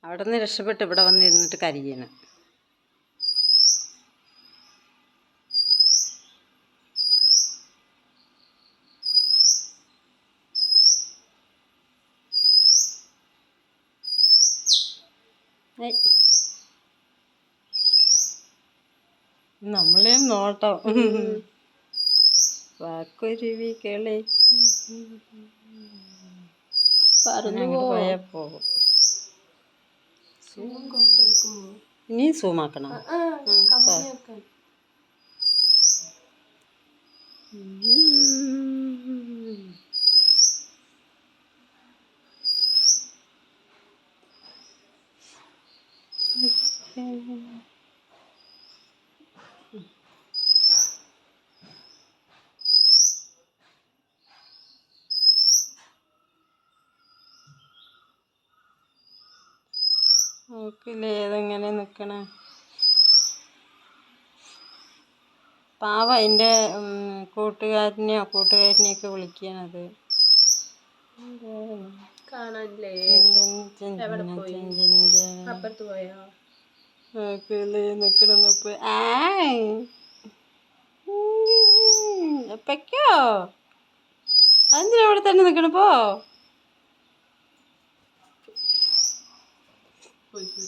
അവിടെ നിന്ന് രക്ഷപ്പെട്ട് ഇവിടെ വന്നിരുന്നിട്ട് കരിയണം. നമ്മളെയും നോട്ടം. വാക്കുരുവി കേളി പോയാ പോകും. ഇനി സൂമാക്കണം. നോക്കില്ലേ ഏതെങ്ങനെ നിൽക്കണേ. പാവ അതിൻ്റെ കൂട്ടുകാരനെയൊക്കെ വിളിക്കണത് കാണാനില്ലേ? നിക്കണന്നപ്പോ എപ്പക്കോ അതെന്തിനാ അവിടെ തന്നെ നിക്കണപ്പോ?